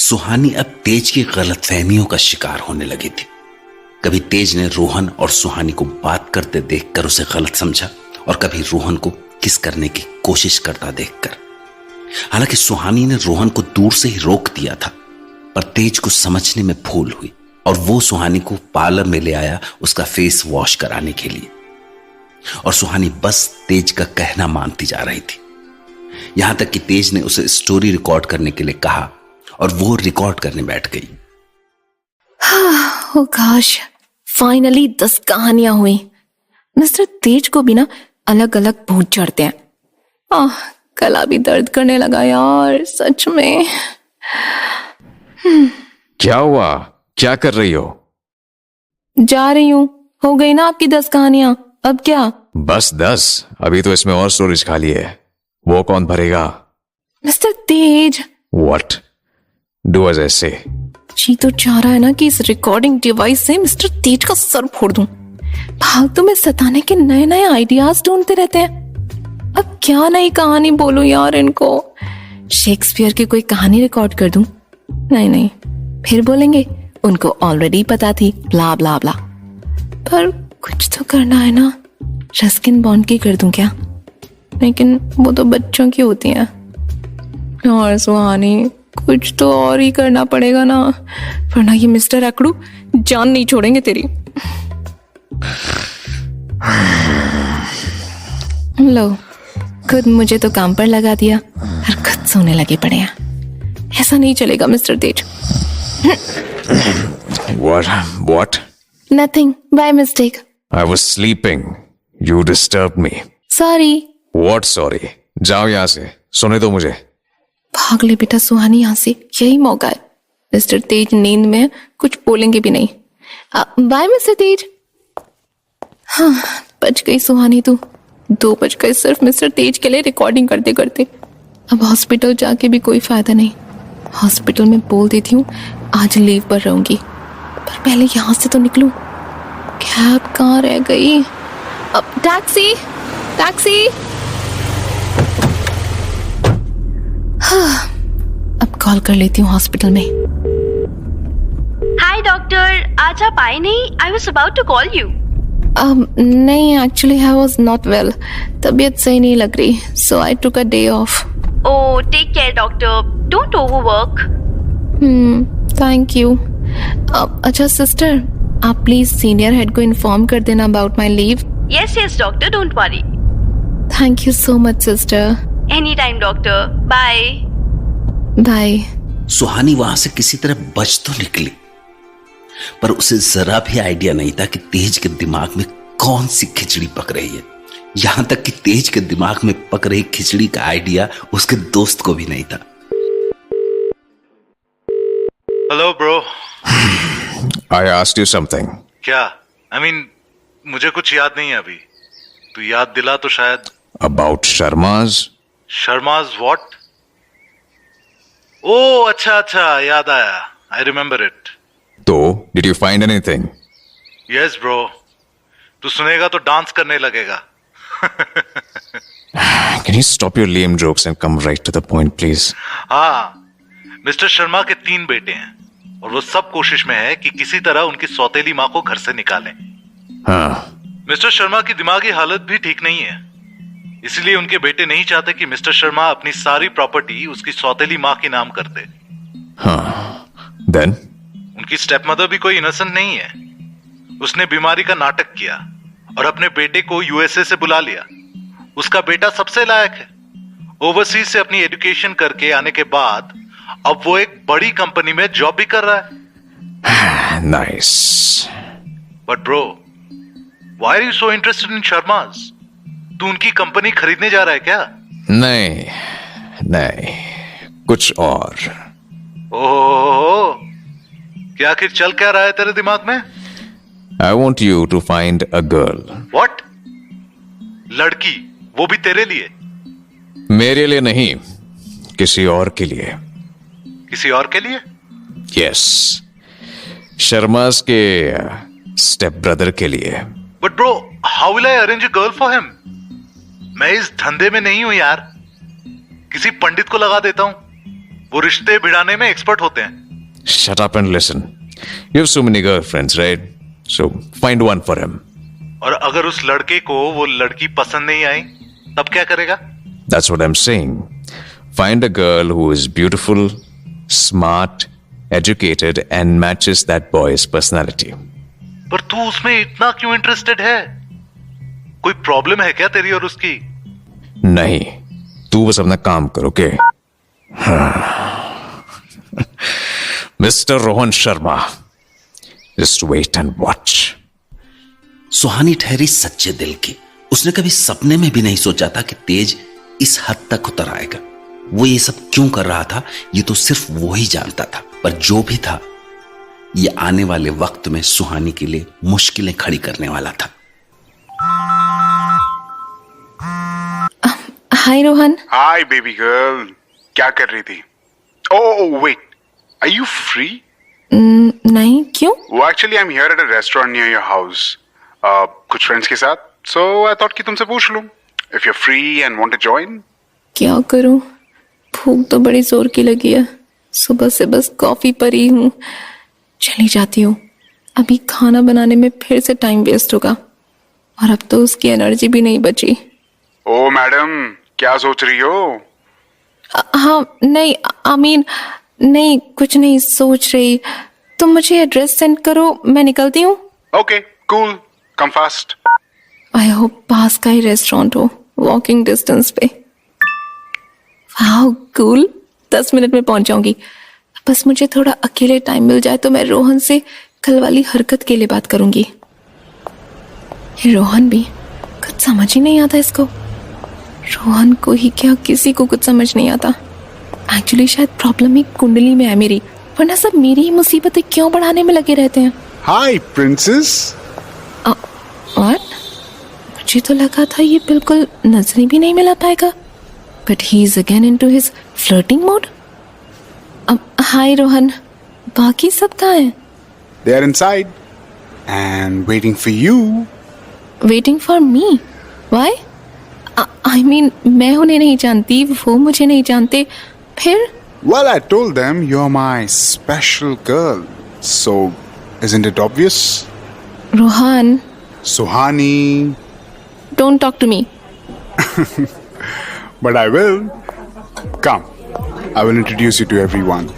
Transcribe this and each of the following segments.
सुहानी अब तेज की गलतफहमियों का शिकार होने लगी थी। कभी तेज ने रोहन और सुहानी को बात करते देखकर उसे गलत समझा और कभी रोहन को किस करने की कोशिश करता देखकर। हालांकि सुहानी ने रोहन को दूर से ही रोक दिया था, पर तेज को समझने में भूल हुई और वो सुहानी को पार्लर में ले आया उसका फेस वॉश कराने के लिए। और सुहानी बस तेज का कहना मानती जा रही थी, यहां तक कि तेज ने उसे स्टोरी रिकॉर्ड करने के लिए कहा और वो रिकॉर्ड करने बैठ गई। ओह गॉश, फाइनली 10 कहानियां हुई। मिस्टर तेज को भी ना अलग अलग भूत चढ़ते हैं। गला भी दर्द करने लगा यार, सच में। क्या हुआ? क्या कर रही हो? जा रही हूँ। हो गई ना आपकी 10 कहानियां, अब क्या? बस 10? अभी तो इसमें और स्टोरेज खाली है। वो कौन भरेगा? Mister Tej. What? Do as I say. जी तो चाह रहा है ना कि इस रिकॉर्डिंग डिवाइस से मिस्टर तेज का सर फोड़ दूं। फालतू में सताने के नए नए आइडियाज ढूंढते रहते हैं। अब क्या नई कहानी बोलूं यार इनको? शेक्सपियर की कोई कहानी रिकॉर्ड कर दूं? नहीं, फिर बोलेंगे उनको ऑलरेडी पता थी, ब्ला ब्ला ब्ला। पर कुछ तो करना है ना। रस्किन बॉन्ड की कर दूं क्या? लेकिन वो तो बच्चों की होती हैं। और सुहानी, कुछ तो और ही करना पड़ेगा ना, वरना ये मिस्टर अकड़ू जान नहीं छोड़ेंगे तेरी। लो, खुद मुझे तो काम पर लगा दिया और खुद सोने लगे पड़े हैं। ऐसा नहीं चलेगा mister Tej. What? Nothing, by mistake. I was sleeping. You disturbed me. Sorry. What sorry? जाओ यहाँ से, सोने दो मुझे। भाग ले बेटा सुहानी यहाँ से, यही मौका है। मिस्टर तेज नींद में कुछ बोलेंगे भी नहीं। बाय मिस्टर तेज। हाँ, बच गई सुहानी तू। 2 बज गए सिर्फ मिस्टर तेज के लिए रिकॉर्डिंग करते करते। अब हॉस्पिटल जाके भी कोई फायदा नहीं। हॉस्पिटल में बोल देती हूँ आज लीव पर रहूंगी, पर पहले यहाँ से तो निकलूं। कैब कहाँ रह गई? अब टैक्सी। हाँ, अब कॉल कर लेती हूँ हॉस्पिटल में। हाय डॉक्टर, आज आप आए नहीं? I was about to call you. नहीं, actually I was not well. तबीयत सही नहीं लग रही, so I took a day off. Oh, take care doctor, don't overwork. Thank you. अच्छा सिस्टर, आप प्लीज सीनियर हेड को इन्फॉर्म कर देना about my leave. Yes doctor, don't worry. Thank you so much sister. Any time doctor, bye. Bye. Suhani वहां से किसी तरह बच तो निकली, पर उसे जरा भी आइडिया नहीं था कि तेज के दिमाग में कौन सी खिचड़ी पक रही है। यहां तक कि तेज के दिमाग में पक रही खिचड़ी का आइडिया उसके दोस्त को भी नहीं था। Hello bro. I asked you something. क्या? I mean, मुझे कुछ याद नहीं है अभी। तू याद दिला तो शायद। About Sharma's? शर्माज व्हाट? ओह अच्छा, याद आया। I remember it. तो did you find anything? Yes bro. तू सुनेगा तो डांस करने लगेगा। Can you stop your lame jokes and come right to the point, please? हाँ, मिस्टर शर्मा के 3 बेटे हैं और वो सब कोशिश में है कि किसी तरह उनकी सौतेली माँ को घर से निकालें। हाँ। मिस्टर शर्मा की दिमागी हालत भी ठीक नहीं है, इसलिए उनके बेटे नहीं चाहते कि मिस्टर शर्मा अपनी सारी प्रॉपर्टी उसकी सौतेली माँ के नाम कर दे। हाँ। Then? उनकी स्टेप मदर भी कोई इनोसेंट नहीं है। उसने बीमारी का नाटक किया और अपने बेटे को यूएसए से बुला लिया। उसका बेटा सबसे लायक है। ओवरसीज से अपनी एजुकेशन करके आने के बाद अब वो एक बड़ी कंपनी में जॉब भी कर रहा है। Nice. But bro, why are you so interested in Sharmas? तू उनकी कंपनी खरीदने जा रहा है क्या? नहीं, कुछ और। ओह, क्या आखिर चल क्या रहा है तेरे दिमाग में? I want you to find a girl. What? लड़की, वो भी तेरे लिए? मेरे लिए नहीं, किसी और के लिए। किसी और के लिए? Yes. शर्मास के स्टेप ब्रदर के लिए। But bro, how will I arrange a girl for him? मैं इस धंधे में नहीं हूं यार। किसी पंडित को लगा देता हूं। वो रिश्ते भिड़ाने में एक्सपर्ट होते हैं। Shut up and listen. You have so many girlfriends, right? So find one for him. और अगर उस लड़के को वो लड़की पसंद नहीं आई तब क्या करेगा? That's what I'm saying. Find a girl who is beautiful, smart, educated, and matches that boy's personality. पर तू उसमें इतना क्यों इंटरेस्टेड है? कोई प्रॉब्लम है क्या तेरी और उसकी? नहीं, तू बस अपना काम कर, okay? Mister Rohan Sharma, just wait and watch. सुहानी ठहरी सच्चे दिल की। उसने कभी सपने में भी नहीं सोचा था कि तेज इस हद तक उतर आएगा। वो ये सब क्यों कर रहा था ये तो सिर्फ वो ही जानता था, पर जो भी था ये आने वाले वक्त में सुहानी के लिए मुश्किलें खड़ी करने वाला था। Hi Rohan. Hi baby girl, क्या कर रही थी? Oh wait, are you free? नहीं, क्यों? वो actually I am here at a restaurant near your house, कुछ फ्रेंड्स के साथ, सो आई थॉट कि तुमसे पूछ लूं if you are free and want to join. क्या करूं, भूख तो बड़ी जोर की लगी है। सुबह से बस कॉफी पर ही हूँ। चली जाती हूँ, अभी खाना बनाने में फिर से टाइम वेस्ट होगा और अब तो उसकी एनर्जी भी नहीं बची। ओ मैडम, क्या सोच रही हो? हाँ नहीं, आई मीन नहीं, कुछ नहीं सोच रही। तुम मुझे एड्रेस सेंड करो, मैं निकलती हूँ। Okay cool, come fast. I hope पास का ही रेस्टोरेंट हो, वॉकिंग डिस्टेंस पे। वाह कूल, 10 मिनट में पहुंच जाऊंगी। बस मुझे थोड़ा अकेले टाइम मिल जाए तो मैं रोहन से कल वाली हरकत के लिए बात करूंगी। ये रोहन भी कुछ समझ ही नहीं आता इसको। रोहन को ही क्या, किसी को कुछ समझ नहीं आता। एक्चुअली शायद प्रॉब्लम ही कुंडली में है मेरी, वरना सब मेरी ही मुसीबतें क्यों बढ़ाने में लगे रहते हैं। हाय प्रिंसेस। व्हाट? मुझे तो लगा था ये बिल्कुल नजर भी नहीं मिला पाएगा, but he is again into his flirting mode. Hi Rohan, बाकी सब कहाँ हैं? They are inside and waiting for you. Waiting for me? Why? I mean मैं उन्हें नहीं जानती, वो मुझे नहीं जानते, फिर? Well, I told them you're my special girl, so isn't it obvious? Rohan, Suhani. don't talk to me. But I will. Come, I will introduce you to everyone.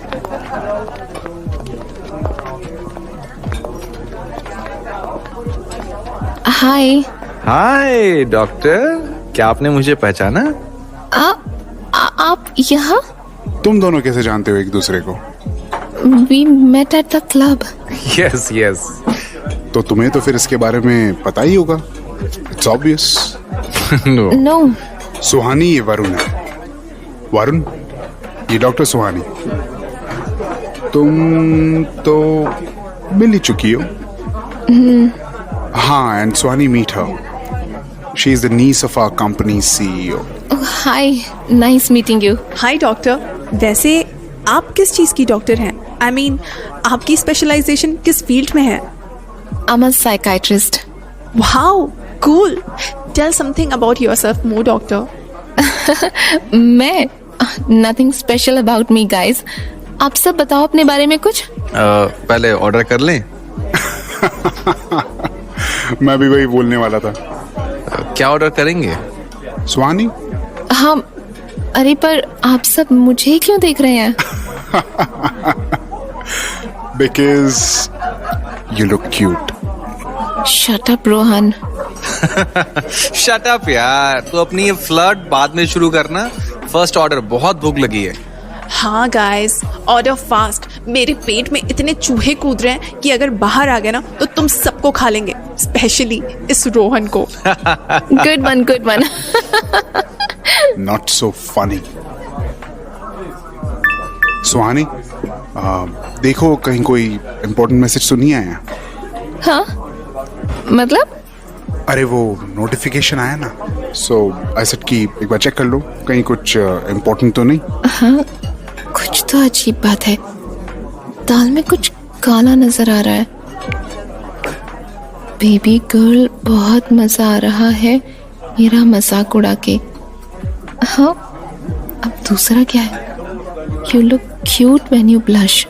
Hi. Hi doctor, क्या आपने मुझे पहचाना? आप यहाँ? तुम दोनों कैसे जानते हो एक दूसरे को? We met at the club. Yes yes. तो तुम्हें तो फिर इसके बारे में पता ही होगा। It's obvious. No. सुहानी ये वरुण है। वरुण, ये डॉक्टर सुहानी। तुम तो मिल ही चुकी हो। हाँ, and Suhani, meet her. She is the niece of our company's CEO. Oh, hi. Nice meeting you. Hi doctor, वैसे आप किस चीज़ की डॉक्टर हैं? आई मीन आपकी स्पेशलाइजेशन किस फील्ड में है? I'm a psychiatrist. Wow, cool. Tell something about yourself more doctor. मैं? Nothing special about me, guys. आप सब बताओ अपने बारे में कुछ। पहले ऑर्डर कर लें? मैं भी वही बोलने वाला था। क्या ऑर्डर करेंगे? सुहानी? हाँ, अरे पर आप सब मुझे क्यों देख रहे हैं? Because you look cute. Shut up, Rohan. Shut up यार, तू अपनी ये फ्लर्ट बाद में शुरू करना। फर्स्ट ऑर्डर, बहुत भूख लगी है। हाँ गाइस, ऑर्डर फास्ट। मेरे पेट में इतने चूहे कूद रहे हैं कि अगर बाहर आ गए ना तो तुम सबको खा लेंगे, स्पेशली इस रोहन को। Good one, good one. Not so funny. सुहानी, देखो कहीं कोई इम्पोर्टेंट मैसेज तो नहीं आया? हाँ, मतलब? अरे वो नोटिफिकेशन आया ना, सो आई सेड कि एक बार चेक कर लो, कहीं कुछ इम्पोर्टेंट तो नहीं। हाँ, कुछ तो अजीब बात है। दाल में कुछ काला नजर आ रहा है। बेबी गर्ल, बहुत मजा आ रहा है मेरा मजाक उड़ा के। हाँ, अब दूसरा क्या है? You look cute when you blush.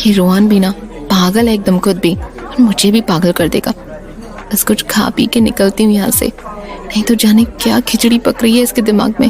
ये रोहन भी ना पागल है एकदम, खुद भी, और मुझे भी पागल कर देगा। बस कुछ खा पी के निकलती हूँ यहाँ से, नहीं तो जाने क्या खिचड़ी पक रही है इसके दिमाग में।